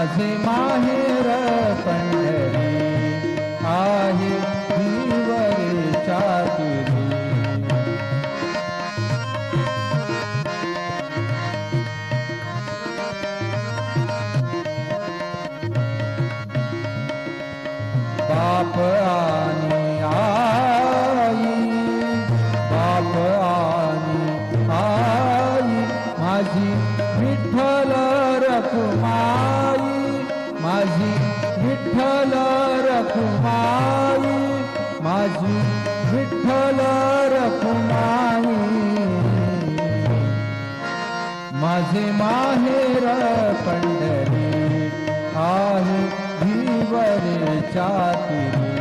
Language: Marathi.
माझे माहेर पंढरी आहे धीवरेच्या तीरी. बाप आणि आई, बाप आणि आई, माझी विठ्ठल रखुमाई, माझी विठ्ठल रखुमाई, माझी विठ्ठल रखुमाई. माझे माहेर पंढरी आहे धीवरेच्या तीरी.